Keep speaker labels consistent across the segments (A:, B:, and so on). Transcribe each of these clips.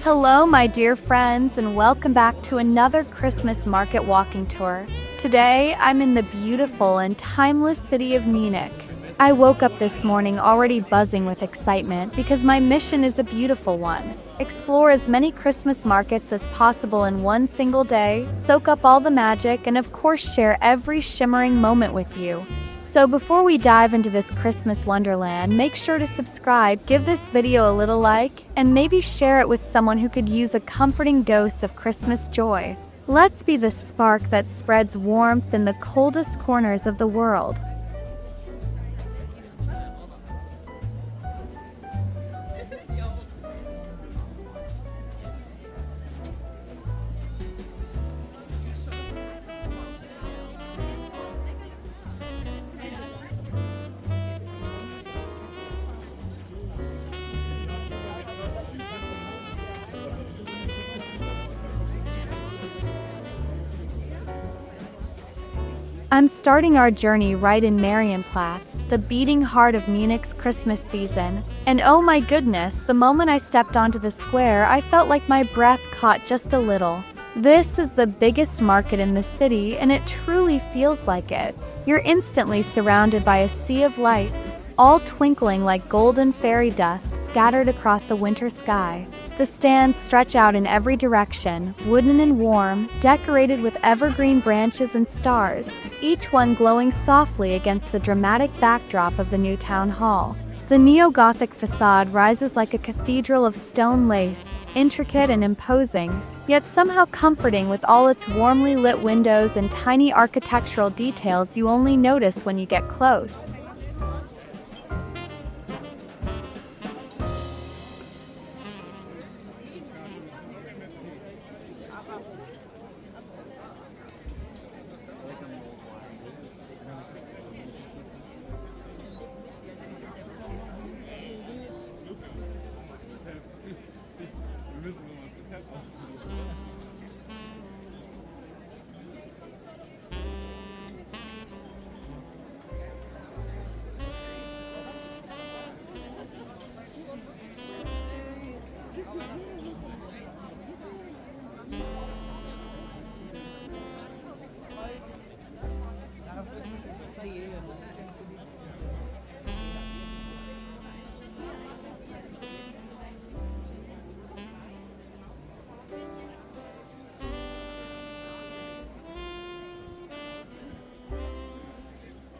A: Hello, my dear friends, and welcome back to another Christmas market walking tour. Today, I'm in the beautiful and timeless city of Munich. I woke up this morning already buzzing with excitement because my mission is a beautiful one. Explore as many Christmas markets as possible in one single day, soak up all the magic, and of course share every shimmering moment with you. So before we dive into this Christmas wonderland, make sure to subscribe, give this video a little like, and maybe share it with someone who could use a comforting dose of Christmas joy. Let's be the spark that spreads warmth in the coldest corners of the world. I'm starting our journey right in Marienplatz, the beating heart of Munich's Christmas season. And oh my goodness, the moment I stepped onto the square, I felt like my breath caught just a little. This is the biggest market in the city, and it truly feels like it. You're instantly surrounded by a sea of lights, all twinkling like golden fairy dust scattered across a winter sky. The stands stretch out in every direction, wooden and warm, decorated with evergreen branches and stars, each one glowing softly against the dramatic backdrop of the new town hall. The neo-Gothic facade rises like a cathedral of stone lace, intricate and imposing, yet somehow comforting with all its warmly lit windows and tiny architectural details you only notice when you get close.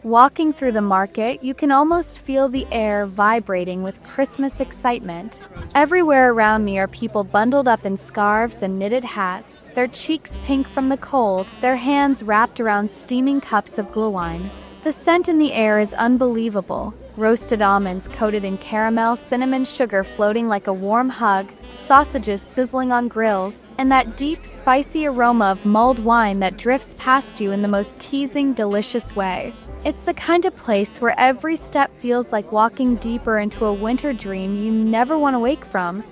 A: Walking through the market, you can almost feel the air vibrating with Christmas excitement. Everywhere around me are people bundled up in scarves and knitted hats, their cheeks pink from the cold, their hands wrapped around steaming cups of glühwein. The scent in the air is unbelievable. Roasted almonds coated in caramel, cinnamon sugar floating like a warm hug, sausages sizzling on grills, and that deep, spicy aroma of mulled wine that drifts past you in the most teasing, delicious way. It's the kind of place where every step feels like walking deeper into a winter dream you never want to wake from.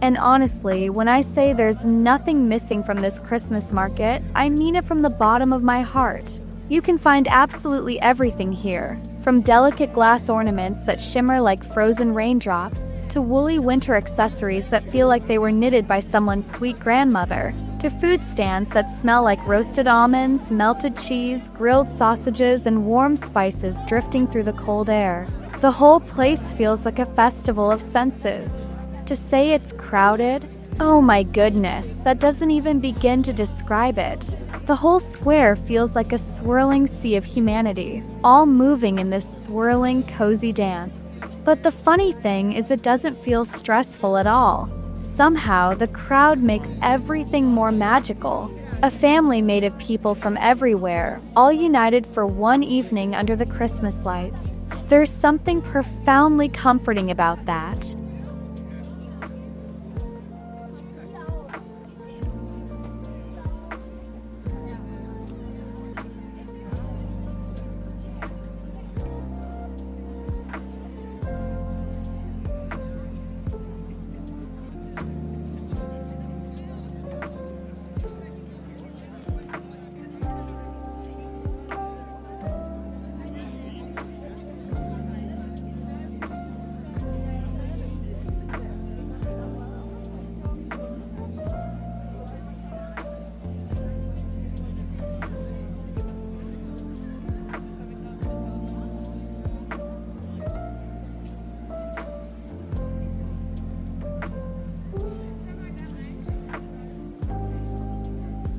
A: And honestly, when I say there's nothing missing from this Christmas market, I mean it from the bottom of my heart. You can find absolutely everything here, from delicate glass ornaments that shimmer like frozen raindrops, to woolly winter accessories that feel like they were knitted by someone's sweet grandmother. to food stands that smell like roasted almonds, melted cheese, grilled sausages, and warm spices drifting through the cold air. The whole place feels like a festival of senses. To say it's crowded, oh my goodness, that doesn't even begin to describe it. The whole square feels like a swirling sea of humanity, all moving in this swirling, cozy dance. But the funny thing is it doesn't feel stressful at all. Somehow, the crowd makes everything more magical. A family made of people from everywhere, all united for one evening under the Christmas lights. There's something profoundly comforting about that.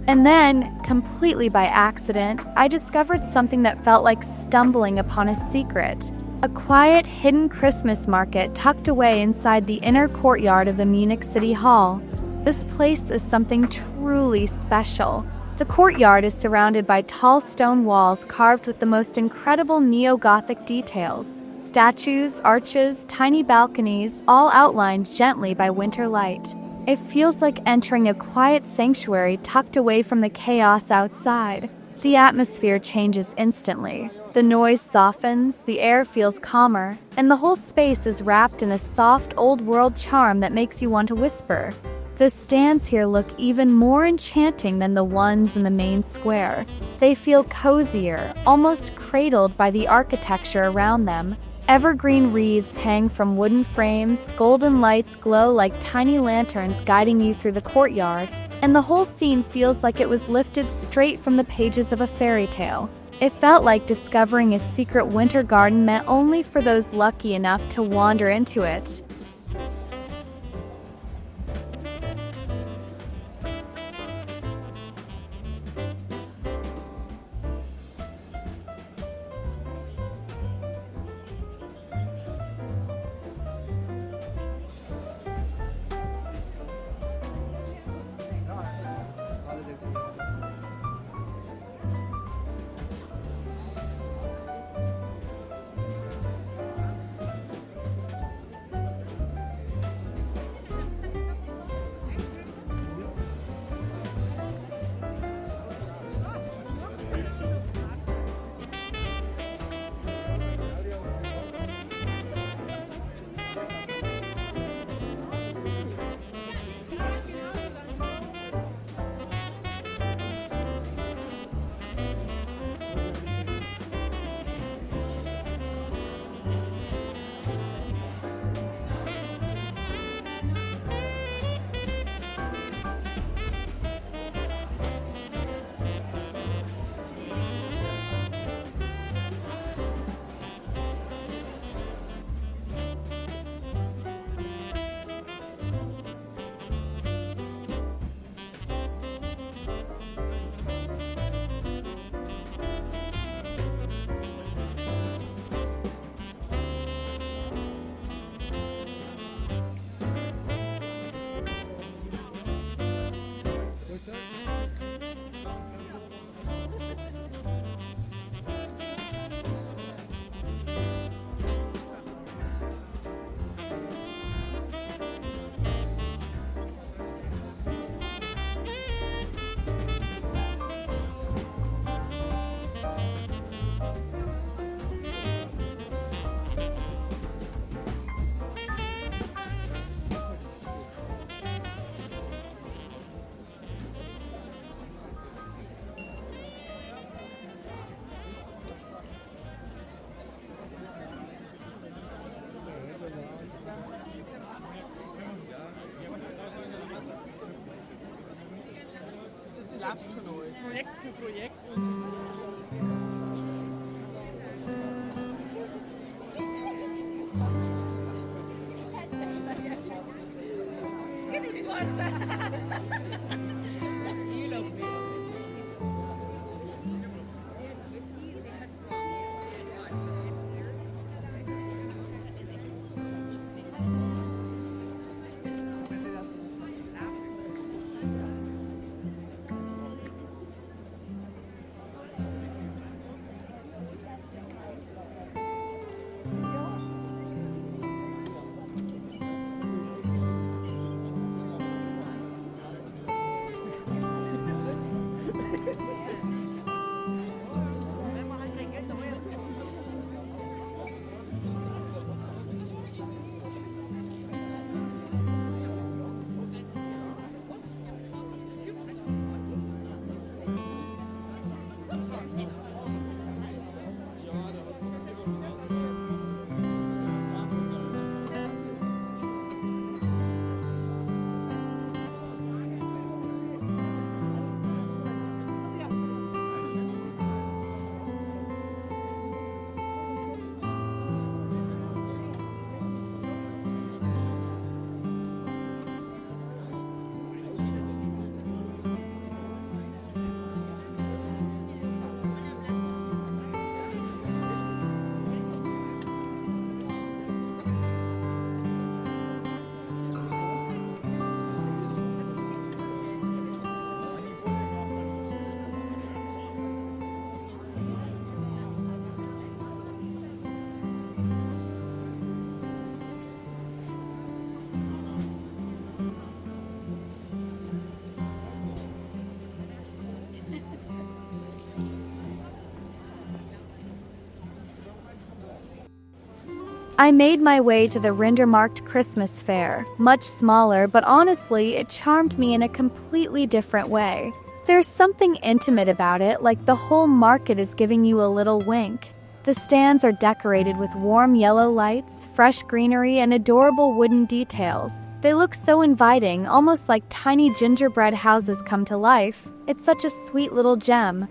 A: And then, completely by accident, I discovered something that felt like stumbling upon a secret. A quiet, hidden Christmas market tucked away inside the inner courtyard of the Munich City Hall. This place is something truly special. The courtyard is surrounded by tall stone walls carved with the most incredible neo-Gothic details. Statues, arches, tiny balconies, all outlined gently by winter light. It feels like entering a quiet sanctuary tucked away from the chaos outside. The atmosphere changes instantly. The noise softens, the air feels calmer, and the whole space is wrapped in a soft, old-world charm that makes you want to whisper. The stands here look even more enchanting than the ones in the main square. They feel cozier, almost cradled by the architecture around them. Evergreen wreaths hang from wooden frames, golden lights glow like tiny lanterns guiding you through the courtyard, and the whole scene feels like it was lifted straight from the pages of a fairy tale. It felt like discovering a secret winter garden meant only for those lucky enough to wander into it.
B: Projekt für Projekt und ¿Qué te importa?
A: I made my way to the Rindermarkt Christmas fair, much smaller, but honestly, it charmed me in a completely different way. There's something intimate about it, like the whole market is giving you a little wink. The stands are decorated with warm yellow lights, fresh greenery, and adorable wooden details. They look so inviting, almost like tiny gingerbread houses come to life. It's such a sweet little gem.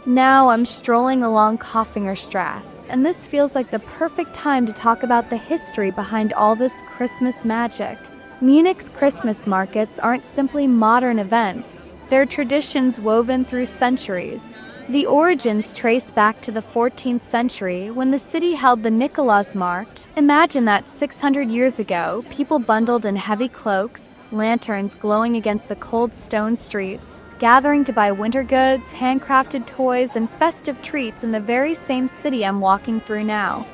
A: Now I'm strolling along Koffingerstrasse, and this feels like the perfect time to talk about the history behind all this Christmas magic. Munich's Christmas markets aren't simply modern events, they're traditions woven through centuries. The origins trace back to the 14th century when the city held the Nikolausmarkt. Imagine that 600 years ago, people bundled in heavy cloaks, lanterns glowing against the cold stone streets, gathering to buy winter goods, handcrafted toys, and festive treats in the very same city I'm walking through now.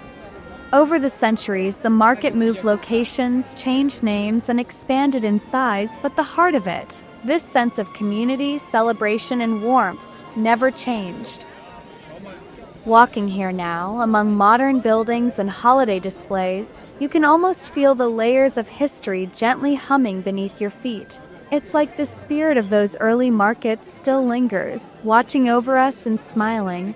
A: Over the centuries, the market moved locations, changed names, and expanded in size, but the heart of it, this sense of community, celebration, and warmth, never changed. Walking here now, among modern buildings and holiday displays, you can almost feel the layers of history gently humming beneath your feet. It's like the spirit of those early markets still lingers, watching over us and smiling.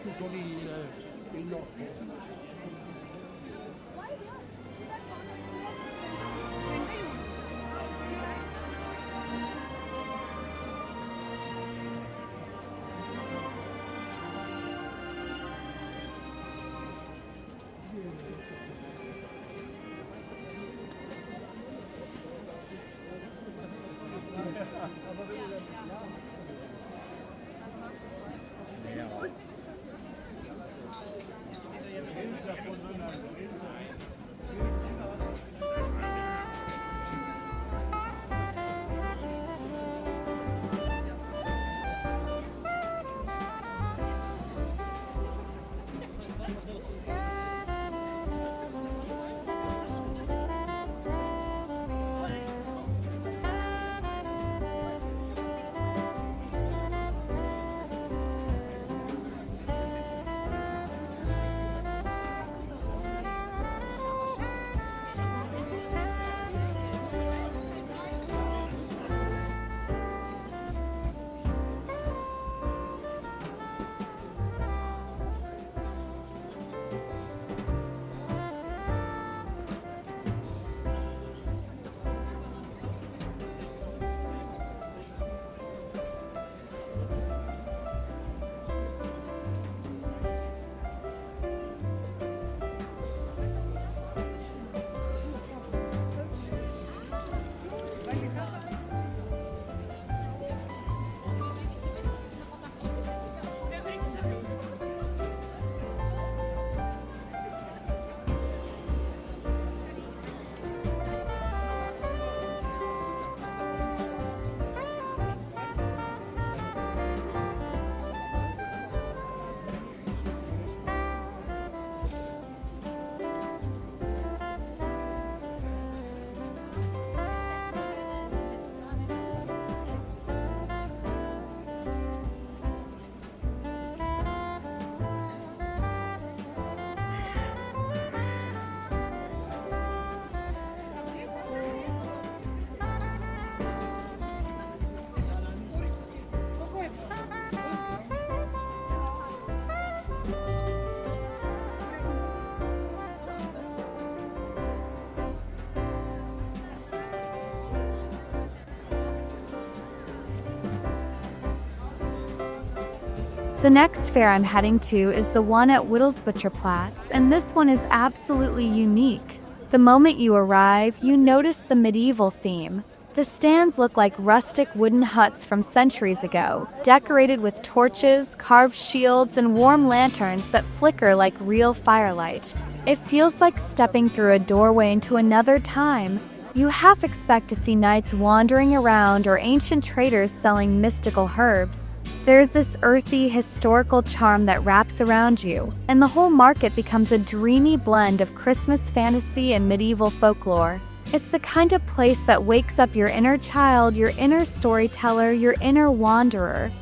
A: The next fair I'm heading to is the one at Platz, and this one is absolutely unique. The moment you arrive, you notice the medieval theme. The stands look like rustic wooden huts from centuries ago, decorated with torches, carved shields, and warm lanterns that flicker like real firelight. It feels like stepping through a doorway into another time. You half expect to see knights wandering around or ancient traders selling mystical herbs. There's this earthy, historical charm that wraps around you, and the whole market becomes a dreamy blend of Christmas fantasy and medieval folklore. It's the kind of place that wakes up your inner child, your inner storyteller, your inner wanderer.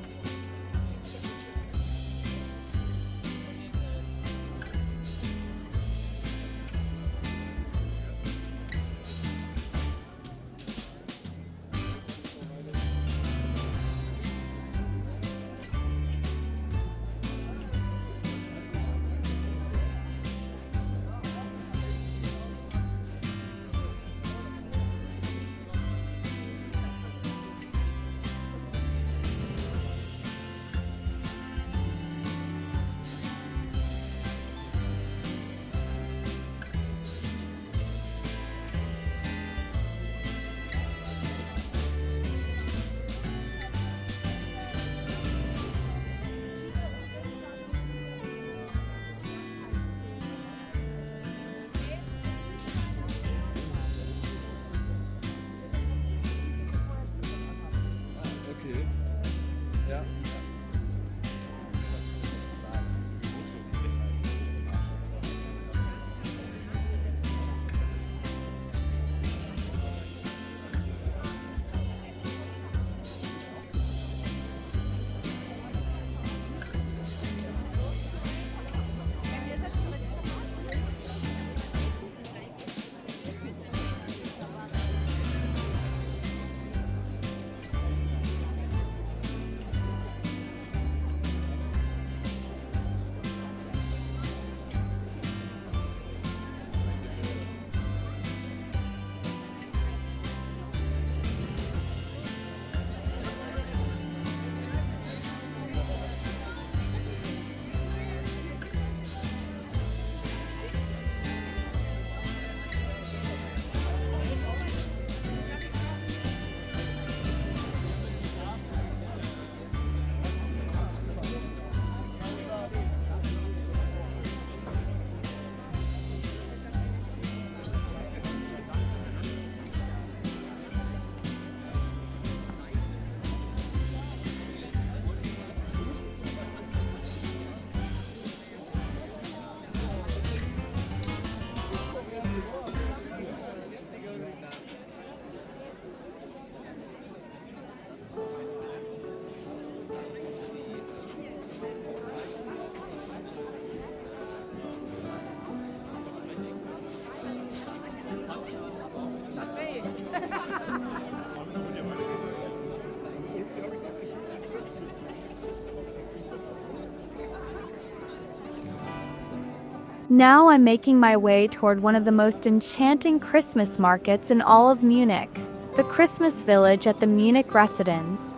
A: Now I'm making my way toward one of the most enchanting Christmas markets in all of Munich, the Christmas village at the Munich residence.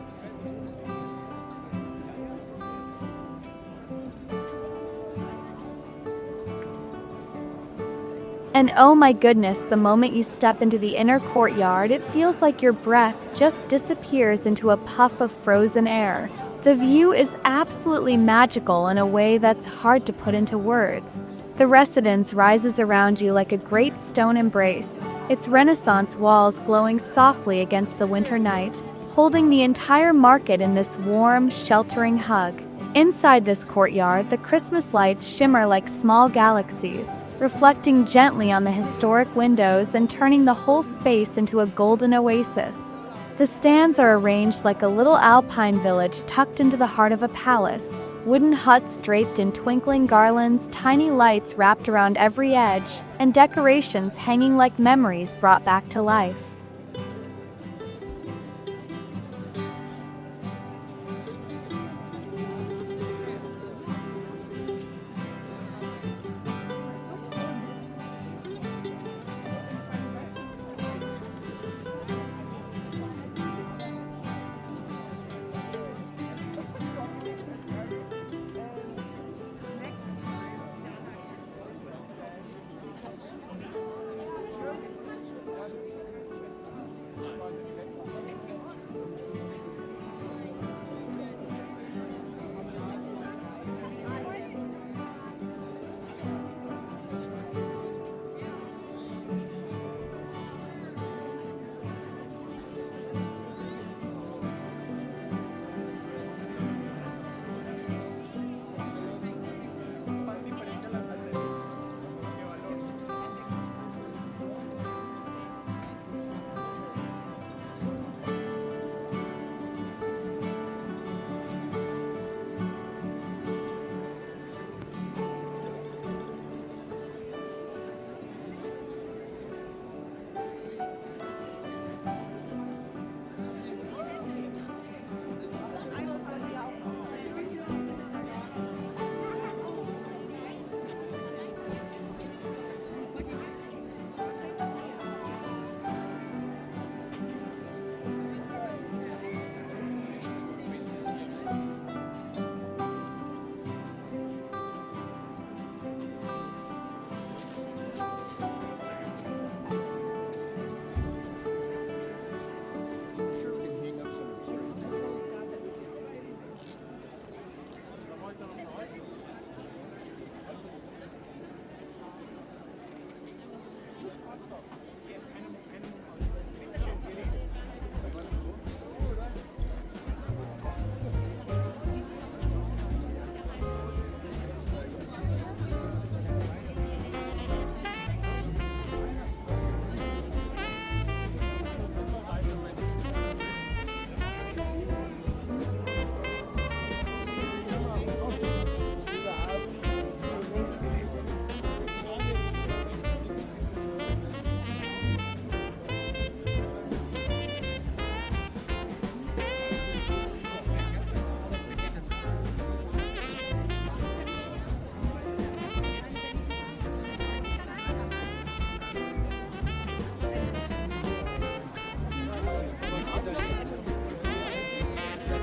A: And oh my goodness, the moment you step into the inner courtyard, it feels like your breath just disappears into a puff of frozen air. The view is absolutely magical in a way that's hard to put into words. The residence rises around you like a great stone embrace, its Renaissance walls glowing softly against the winter night, holding the entire market in this warm, sheltering hug. Inside this courtyard, the Christmas lights shimmer like small galaxies, reflecting gently on the historic windows and turning the whole space into a golden oasis. The stands are arranged like a little alpine village tucked into the heart of a palace. Wooden huts draped in twinkling garlands, tiny lights wrapped around every edge, and decorations hanging like memories brought back to life.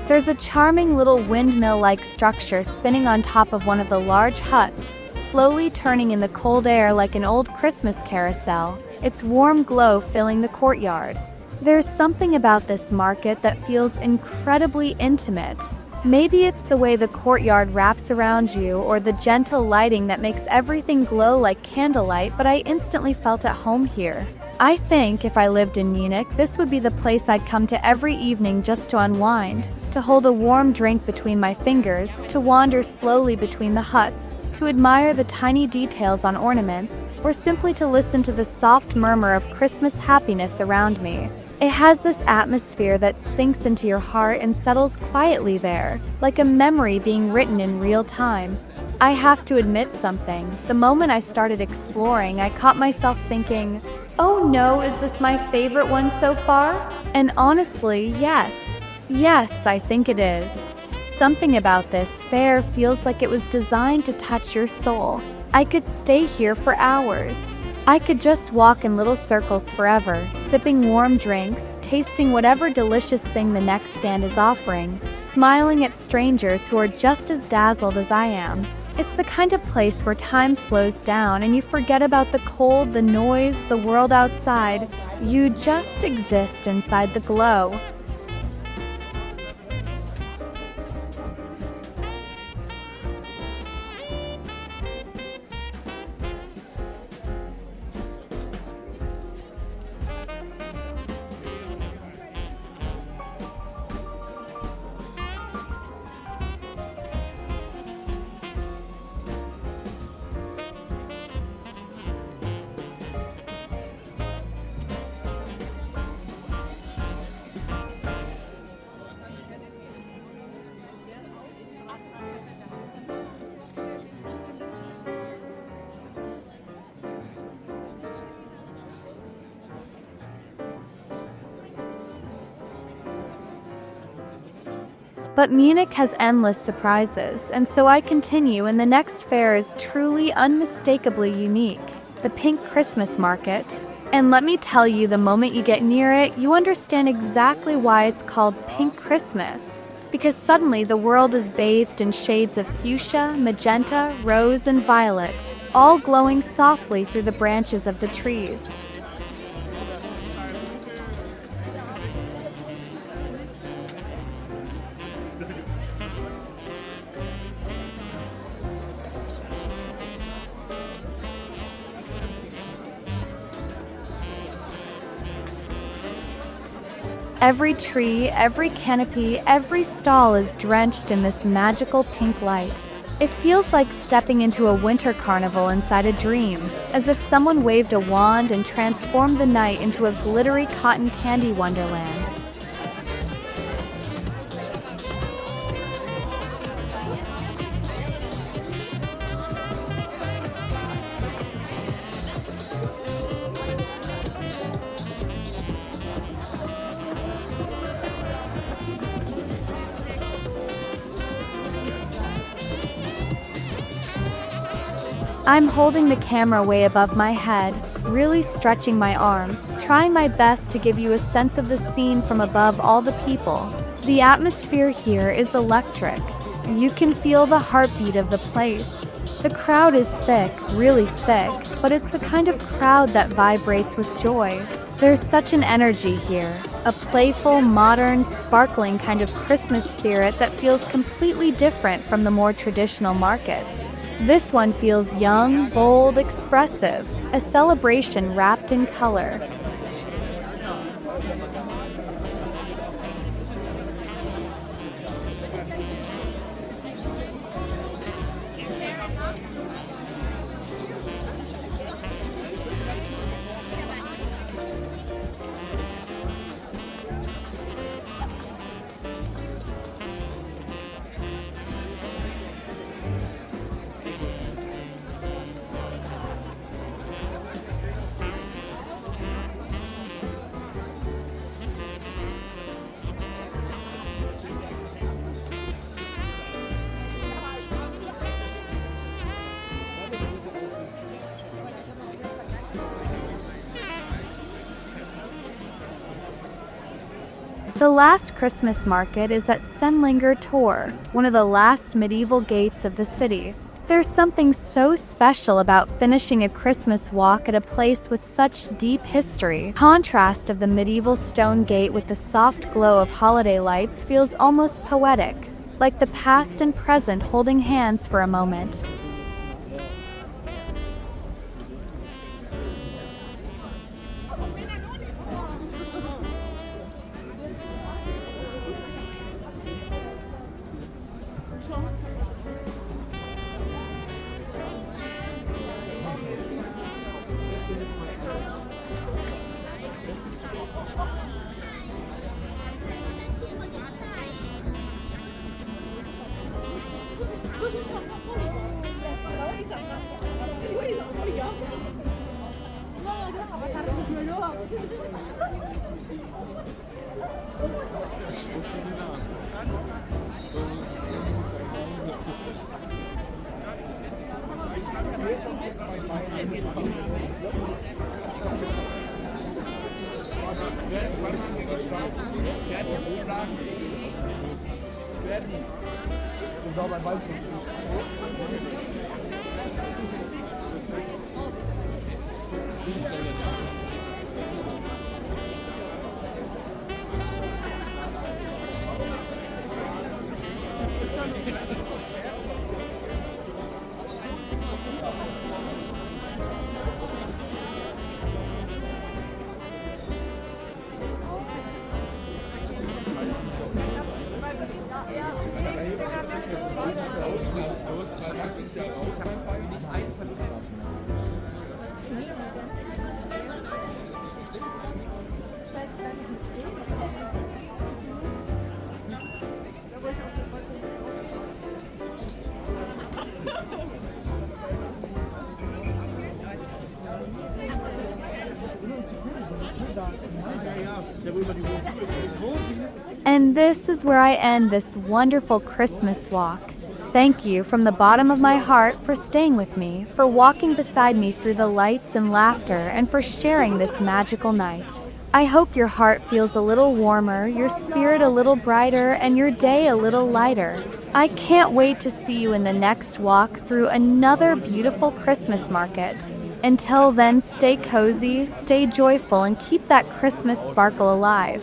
A: There's a charming little windmill-like structure spinning on top of one of the large huts, slowly turning in the cold air like an old Christmas carousel, its warm glow filling the courtyard. There's something about this market that feels incredibly intimate. Maybe it's the way the courtyard wraps around you or the gentle lighting that makes everything glow like candlelight, but I instantly felt at home here. I think if I lived in Munich, this would be the place I'd come to every evening just to unwind, to hold a warm drink between my fingers, to wander slowly between the huts, to admire the tiny details on ornaments, or simply to listen to the soft murmur of Christmas happiness around me. It has this atmosphere that sinks into your heart and settles quietly there, like a memory being written in real time. I have to admit something. The moment I started exploring, I caught myself thinking, oh no, is this my favorite one so far? And honestly, yes. Yes, I think it is. Something about this fair feels like it was designed to touch your soul. I could stay here for hours. I could just walk in little circles forever, sipping warm drinks, tasting whatever delicious thing the next stand is offering, smiling at strangers who are just as dazzled as I am. It's the kind of place where time slows down and you forget about the cold, the noise, the world outside. You just exist inside the glow. But Munich has endless surprises, and so I continue, and the next fair is truly unmistakably unique. The Pink Christmas Market. And let me tell you, the moment you get near it, you understand exactly why it's called Pink Christmas. Because suddenly the world is bathed in shades of fuchsia, magenta, rose, and violet, all glowing softly through the branches of the trees. Every tree, every canopy, every stall is drenched in this magical pink light. It feels like stepping into a winter carnival inside a dream, as if someone waved a wand and transformed the night into a glittery cotton candy wonderland. I'm holding the camera way above my head, really stretching my arms, trying my best to give you a sense of the scene from above all the people. The atmosphere here is electric. You can feel the heartbeat of the place. The crowd is thick, really thick, but it's the kind of crowd that vibrates with joy. There's such an energy here, a playful, modern, sparkling kind of Christmas spirit that feels completely different from the more traditional markets. This one feels young, bold, expressive, a celebration wrapped in color. The last Christmas market is at Sendlinger Tor, one of the last medieval gates of the city. There's something so special about finishing a Christmas walk at a place with such deep history. Contrast of the medieval stone gate with the soft glow of holiday lights feels almost poetic, like the past and present holding hands for a moment. And this is where I end this wonderful Christmas walk. Thank you from the bottom of my heart for staying with me, for walking beside me through the lights and laughter, and for sharing this magical night. I hope your heart feels a little warmer, your spirit a little brighter, and your day a little lighter. I can't wait to see you in the next walk through another beautiful Christmas market. Until then, stay cozy, stay joyful, and keep that Christmas sparkle alive.